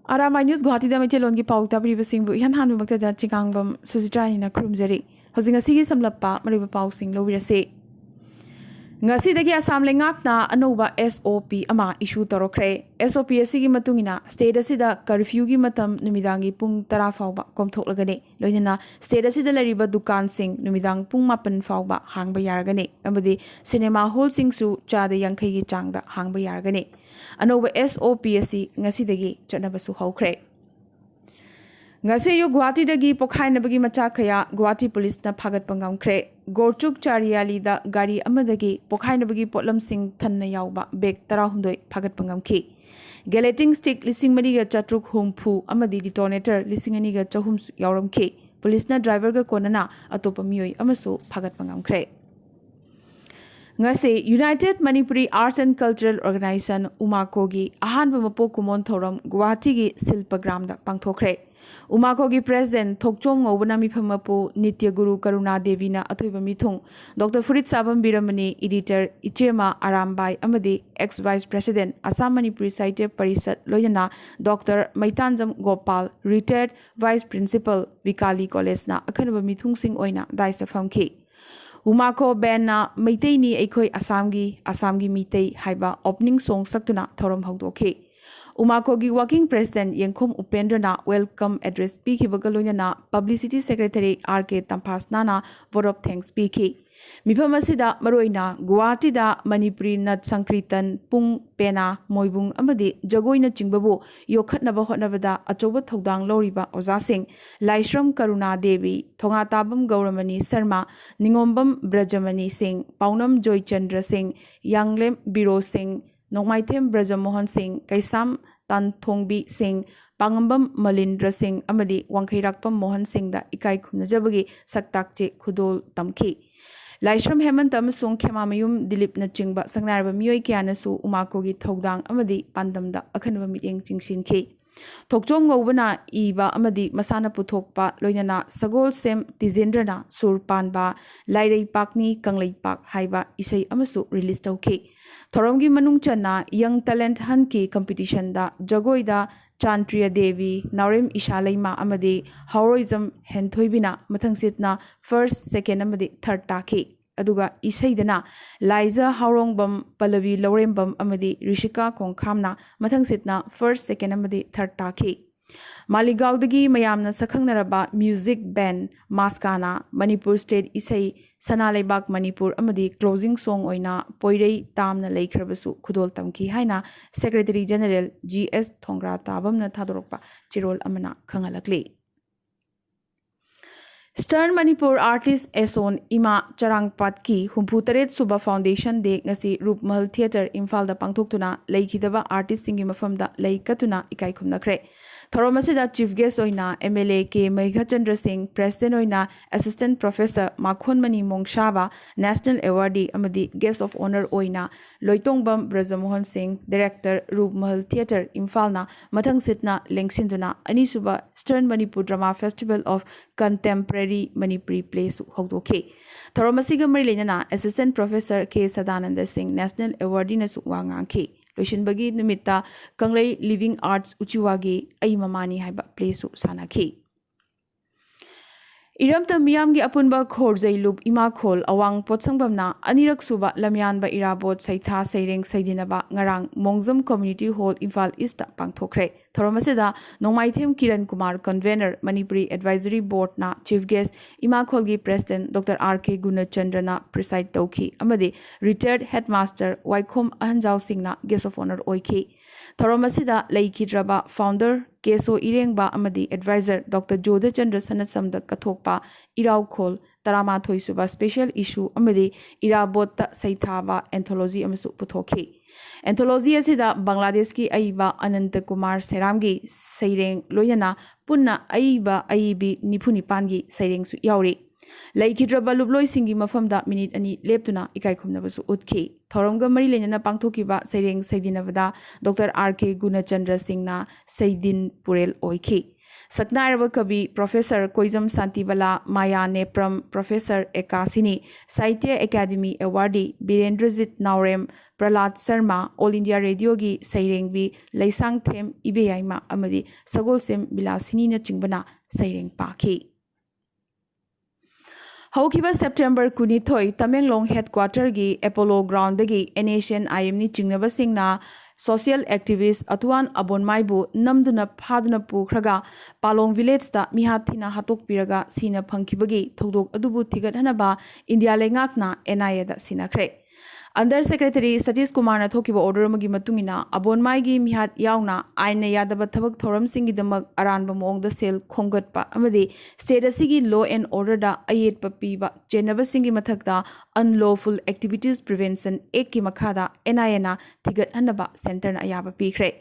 Arambai News Guwahati da Maithelon gi pau tabri basing bu ihan han bakta da chikangbam Susitrani na krumjari hojing asigi samlappa mariba pau sing lowirase ngasi dagi asam lengak na anoba SOP ama issue torokre SOP asigi matungina state asida curfew gi matam numidangi pung 10 fawba komthoklagane loinana state asida lariba dukan sing numidang pung 8 fawba hangba yaragane amadi cinema hall sing su chada yankhai gi changda hangba yaragane anoba SOP asi ngasi dagi chanabasu hawkre ngasi yu Guwahati dagi pokhainabagi macha khaya Guwahati police na phagat pangam kre Gorchuk Chariali da gari amadagi pokhainabagi potlam sing thanna yawba bag 16 phagat pangam ki gelating stick lising mariga chatruk humpu amadi detonator lising aniga chahum yawram ki police na driver ga konana atopa miyoi amasu phagat pangam kre ngasi United Manipuri Arts and Cultural Organization Umako gi ahanba mapo kumon thoram Guwahati gi silpagram da pangthokre Umako gi president Thokchom ngobana mifamapu Nitya Guru Karuna Devi na athoiba mithung Dr. Furit Sabam Biramani editor Ichema Arambai amadi ex vice president Assam Manipuri Sahitya Parisad loyana Dr. Maitanjam Gopal retired vice principal Vikali College na akhanaba mithung sing oina daisa famki Umako band na Maitei ni Aikoi Assamgi Mitei haiba opening song saktuna thoram hawdokhi Umako gi working president Yengkhom Upendra na welcome address pikibaga loinana publicity secretary RK Tampasna na vote of thanks piki mifam asida maroina Guwahati da Manipuri Nat Sankritan pung pena moibung amadi jagoina chingbabu yokhatnaba hotnabada achoba thodang loriba oza sing Laishram Karuna Devi Thongatabam Gauramani Sharma Ningombam Brajamani Singh Paunam Joy Chandra Singh Yanglem Biro Singh Nongmaithem Brajamohan Singh Kaisam Tanthongbi Singh Pangambam Malindra Singh amadi Wangkhairakpam Mohan Singh da ikai khumnajabagi saktakche khudol tamki Laishram Hemant amasung Khemamayum Dilip na chingba sangnarba miyoi kyanasu Umako gi thodang amadi pandamda akhanba mityeng chingsinki Thokchom ngobana iba amadi masana puthokpa loinana Sagol Sem Tijendrana Sur Panba Lairei Pakni Kanglei Pak haiba isai amasu release tawki Thoromgi manung chana young talent hanki competition da jagoi da Chantriya Devi Naurem Ishalaima amadi Hauroism Henthoibina mathangsitna first second amadi third taki aduga isaidana Liza Haurongbam Palavi Laurembam amadi Rishika Kongkhamna mathangsitna first second amadi third taki Maligaudagi mayamna sakhangnaraba music band Maskana Manipur State Isai Sanalaibak Manipur amadi closing song oina Poirei Tamna Laikrabasu Khudol Tamki haina Secretary General GS Thongra Tabamna Thadorokpa Chirol amana khangalakli Stern Manipur Artist Eson Ima Charangpat ki Humputaret Suba Foundation de ngasi Rupmal Theatre Imphal da pangthoktuna leikidaba artist singi mafamda leikatuna ikai khumnakre Thoromasida Chief Guest oina MLA K Maigachandra Singh President oina Assistant Professor Makhon Mani Mongshaba National Awardee amadi Guest of Honor oina Loitongbam Brajamohan Singh Director Rupmal Theatre Imphal na mathang sitna lengsinduna anisuba Stern Manipur Drama Festival of Contemporary Manipuri Plays hogdoke Thoromasiga Marilena Assistant Professor K Sadananda Singh National Awardee na suwangangki Loishinbagi Numita Kanglei Living Arts Uchiwagi Ai Mamani haiba plesu sanaki Iramta miyamgi apunba khorjai lup ima khol awang potsangbamna anirak suba lamyanba irabot saitha saireng saidinaba ngarang Mongjam Community Hall Imphal East pangthokre Thoromasida Nongmaithem Kiran Kumar Convener Manipuri Advisory Board na Chief Guest ima kholgi President Dr. RK Gunachandra na preside tauki amadi retired headmaster Waikhom Ahanjau Singh na guest of honor oiki Thoromasida Laikidraba founder Keso Irengba amadi advisor Dr. Jodha Chandra Sanasamda Kathokpa Irau Khol Taramathoi suba special issue amadi Irabota Saithaba anthology amasu puthoki Anthology asida Bangladesh ki aiba Ananta Kumar Seramgi Saireng loyana punna aiba aibi nipunipangi Saireng su yauri Laikidraba lubloi singi mafamda minute ani leptuna ikai khumnabasu utki Thoromga mari lenana pangthokiba Saireng Saidinabada Dr. RK Gunachandra Singh na Saidin Purel oiki Saknairaba Kabi Professor Koizam Santibala Maya Nepram Professor Ekasini Sahitya Academy Awardee Birendrajit Naurem Prahlad Sharma All India Radio gi Sairengbi Laisang Them Ibeyaima Amadi Sagolsem Bilasini na Chingbana Saireng Paki Haukiba September Kunithoi Tamenglong Headquarter gi Apollo Ground gi Nation IM ni Chingnaba Singna Social activist Atuan Abonmaibu Namduna Paduna Pukraga Palong Village da Mihathina Hatok Piraga Sina Pankibagi Todok Adubu Tigat Hanaba India Lengakna NIA da Sinakre. Under Secretary Satish Kumar na thokiba order magi matungina Abonmai gi mihat yauna aina yadaba thabak thoram singi damak aranba mong da sel khongatpa amadi state asigi law and order da ayet pa piba chenaba singi mathakta unlawful activities prevention ek ki makhada NIA na thigat hanaba center na ayaba pikre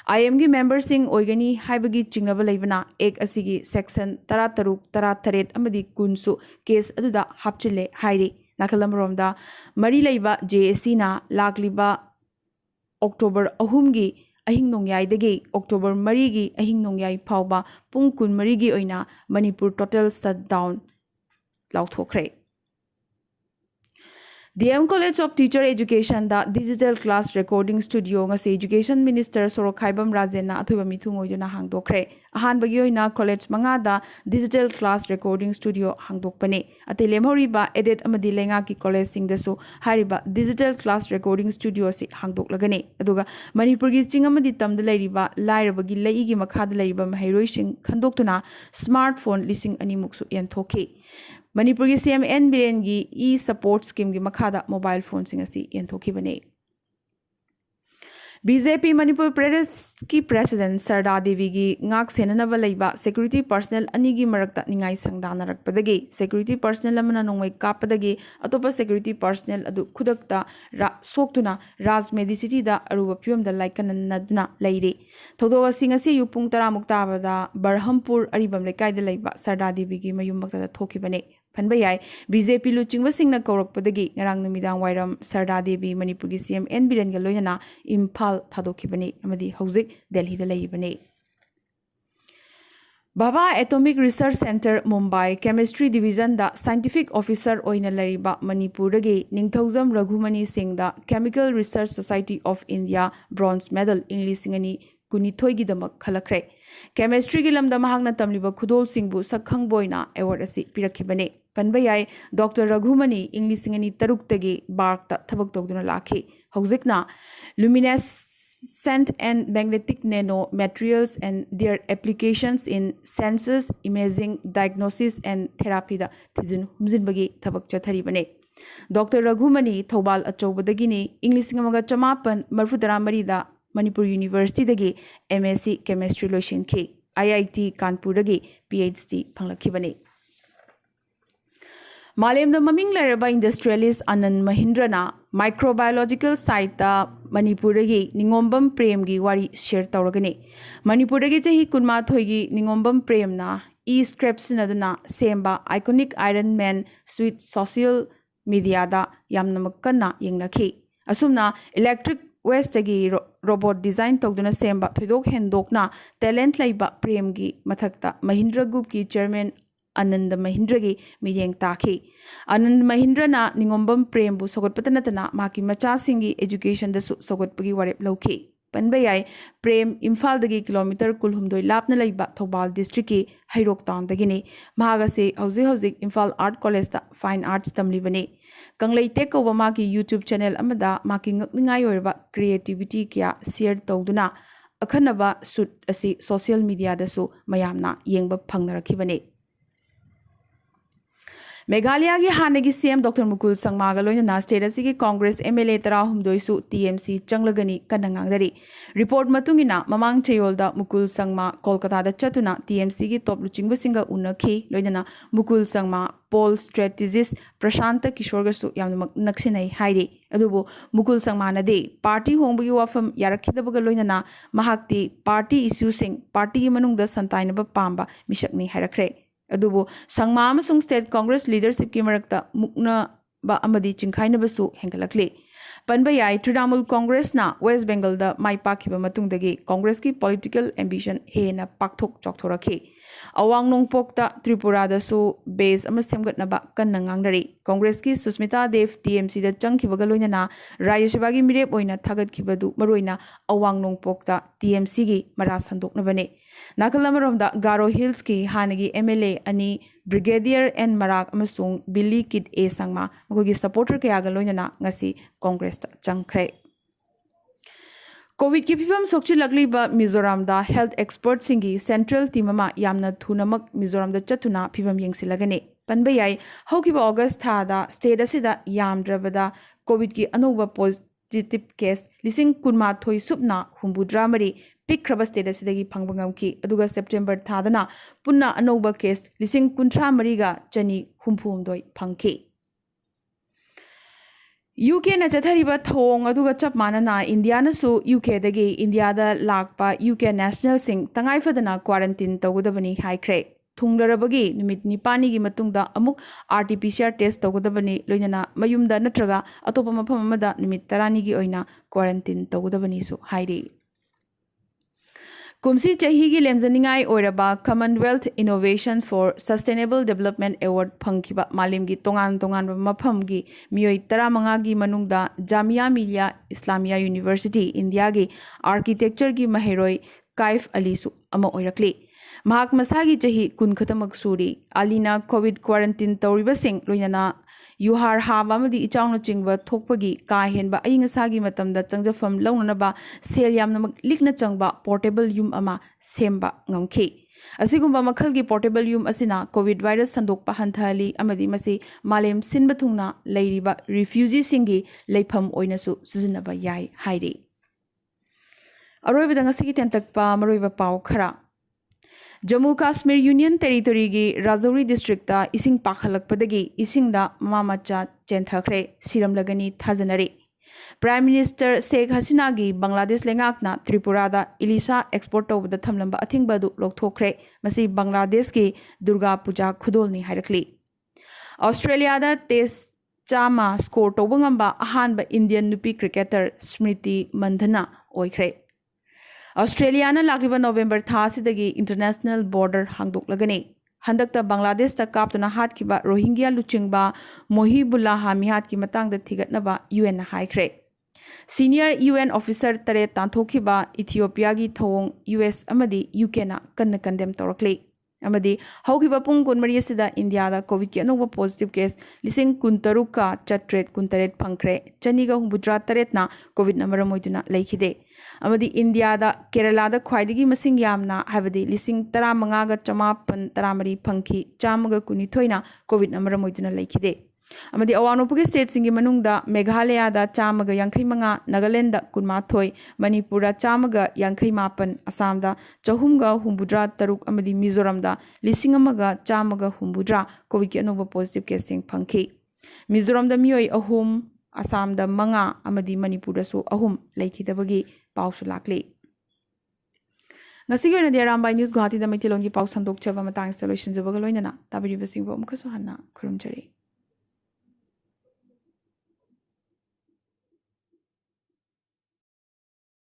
IM gi member sing oigani haibagi chingnaba leibana ek asigi section 13 38 amadi kunsu case aduda hapchile hairi Nakalamromda Mari Laiba JSC na Lakliba October Ahumgi Ahing Nongyai degi October Marigi Ahing Nongyai Pauba Pungkun Marigi oina Manipur total shutdown Lauthokre DM College of Teacher Education da Digital Class Recording Studio ngasi Education Minister Sorokhaibam Rajen na athuba mithung oiduna hangdokre ahan bagi oina college manga da Digital Class Recording Studio hangdokpane ate lemhoriba edit amadi lenga ki college sing dasu hariba Digital Class Recording Studio si hangdoklagane aduga Manipur gi ching amadi tamda leiriba lairabagi leigi makhada leiriba mahairoi sing khandoktuna smartphone lising ani muksu yenthoki Manipur gi CM N Biren gi e-support scheme gi makhada mobile phone sing asi yenthoki bane BJP Manipur Pradesh ki President Sarda Devi gi ngak senanaba leiba security personnel ani gi marakta ningai sangdana rakpadagi security personnel amana nongwai kapadagi atopa security personnel adu khudakta soktuna Raj Medicity da aruba pyom da laikanadna leire thodoga singasi yupung tara muktabada Barhampur aribam lekai da leiba Sarda Devi gi mayum makta da thokibane Panbayai BJP Luchingwa Singna Korokpadagi Narang Namidang Wairam Sarda Devi Manipur gi CM N Biren ga loinana Imphal thadokibani amadi hauzik Delhi da leibane Baba Atomic Research Center Mumbai Chemistry Division da Scientific Officer oina lariba Manipur dagi Ningthaujam Raghumani Singh da Chemical Research Society of India Bronze Medal English Singani Kunithoi gi damak khalakre Chemistry gi lamda mahakna tamliba khudol singbu sakhang boina award asi pirakhibane Panbayai Dr. Raghumani English Singani Taruk-tagi Bark ta thabak togduna lakhi Hauzikna luminescent and magnetic nano materials and their applications in sensors imaging diagnosis and therapy da thizun humjinbagi thabak chatharibane Dr. Raghumani Thobal achobadagini English Singamaga chamapan marfutara marida Manipur University dagi MSc Chemistry loishinkhi IIT Kanpur dagi PhD phanglakibani Malemda maming laraba industrialist Anand Mahindrana microbiological site da Manipur dagi Ningombam Prem gi wari share tawragani Manipur dagi chahi kunma thoigi Ningombam Prem na e-scraps naduna semba iconic Iron Man suite social media da yamnamakkanna yengnakhi asumna electric West dagi robot design togduna semba thoidok hendokna talent laiba Prem gi mathakta Mahindra Group ki chairman Anand Mahindra gi miyeng takhi Anand Mahindra na Ningombam Prem bu sogotpatanatana maki macha singi education da sogotpagi warep lauki Panbayai Prem Imphal dagi kilometer kulhumdoi lapna laiba Thobal district ki Hairok town dagini mahagase hauzik Imphal Art College da Fine Arts tamlibani Kanglei tek over maki YouTube channel amada maki ngakningai oirba creativity kya share tawduna akhanaba shoot asi social media da su mayamna yengba phangnarakibani Meghalaya gi hanagi CM Dr. Mukul Sangma loina state asigi Congress MLA tara humdoisu TMC changlagani kanangangdari report matungina mamang cheyolda Mukul Sangma Kolkata da chatuna TMC gi top luchingbasinga unakhi loina Mukul Sangma poll strategist Prashanta Kishore gasu yamna naksinai hairi adubu Mukul Sangma na de party hongbagi wafam yarakhidabaga loina mahakti party issue sing party gi manungda santainaba pamba mishakni hairakre Adubo Sangma amasung State Congress leadership ki marakta mukna ba amadi chingkhaina basu hengalakle Panba yai Trinamool Congress na West Bengal da mai pakhiba matungdagi Congress ki political ambition hena pakthok chokthoraki. Awang Nongpok da Tripura da su base ama semgatnaba kanna ngangnari. Congress ki Susmita Dev TMC da changkhibaga loinana Rajya Sabha gi mirep oina thagatkibadu maroina Awang Nongpok da TMC gi mara sandoknabane. Nakalamarom da Garo Hills ki hanagi MLA ani Brigadier N Marak amasung Billy Kid A Sangma makogi supporter kaya ga loinana ngasi Congress da changkhre. COVID ki phibam sokchilakli ba Mizoram da health expert singi central team ama yamna thunamak Mizoram da chatuna phibam yengsilagane. Panba yai hokiba August tha da state asida yamdrabada COVID ki anoba positive case lising kunma thoi supna humbudra mari pick crab state asidagi phangbangam ki aduga September thadana punna anoba case lising kuntra mariga chani humphumdoi phangki. UK na chathariba thong aduga chap manana India na su UK dagi India da lakpa UK national sing tangai fadana quarantine tawudabani haikre thunglarabagi numit nipani gi matungda amuk RT-PCR test tawudabani loinana mayumda natraga atopa mafam amada numit tarani gi oina quarantine tawudabani su hairi. Kumsi chahi gi lemzaningai oiraba Commonwealth Innovation for Sustainable Development Award phangkiba malim gi tongan mafam gi miyoi 15 gi manungda Jamia Millia Islamia University India gi architecture gi maheroi Kaif Ali su ama oirakli. Mahak masagi chahi kun khatamak suri alina COVID quarantine tawribasing loinana yuhar haba amadi ichawna chingba thokpagi ka henba aingasagi matamda changjafam launanaba sel yamna likna changba portable yum ama semba ngamkhi. Asigumba makhalgi portable yum asina COVID virus sandokpa hanthali amadi masi malem sinba thungna leiriba refugee singi leifam oinasu sizinaba yai hairi. Aroiba ngasigi tentakpa maroiba pau khara. Jammu Kashmir Union Territory gi Rajouri district da ising pakhalakpadagi ising da mamacha chenthakre siramlagani thajanari. Prime Minister Sheikh Hasina gi Bangladesh lengakna Tripura da Ilisa export tawda thamlamba athingbadu lokthokre masi Bangladesh gi Durga Puja khudolni hairakli. Australia da test chama score tawbangamba ahanba Indian nupi cricketer Smriti Mandhana oikre. Australia na lagiba November thasidagi international border hangdoklagani. Handakta Bangladesh ta kaptuna hatkiba Rohingya luchingba Mohibullah Hamihat ki matangda thigatnaba UN haikre. Senior UN officer tare tanthokiba Ethiopia gi thong US amadi UK na kanna condemn torakli. Amadi haukiba pung kunmari sida India da COVID ki anoba positive case lising kuntaruka chatret kuntaret phangkre chaniga humbudra taret na COVID number moituna laikhide. Amadi India da Kerala da khwaidigi masing yamna habadi lising 15 ga chamapan taramari phangki chamaga kunithoina COVID number moituna laikhide. Amadi awanopugi state singi manungda Meghalaya da chamaga yankhimanga Nagaland da kunmathoi Manipura chamaga yankhaimapan Assam da chahumga humbudra taruk amadi Mizoram da lisingamaga chamaga humbudra COVID ki anoba positive case sing phangki. Mizoram da miyoi ahum Assam da manga amadi Manipura su ahum laikhidabagi pausu lakli. Ngasigi oina di Arambai News Guwahati da maitilongi pau sandok chaba matang solution jabaga loinana tabiri basingbo mukaso hanna khurumjari.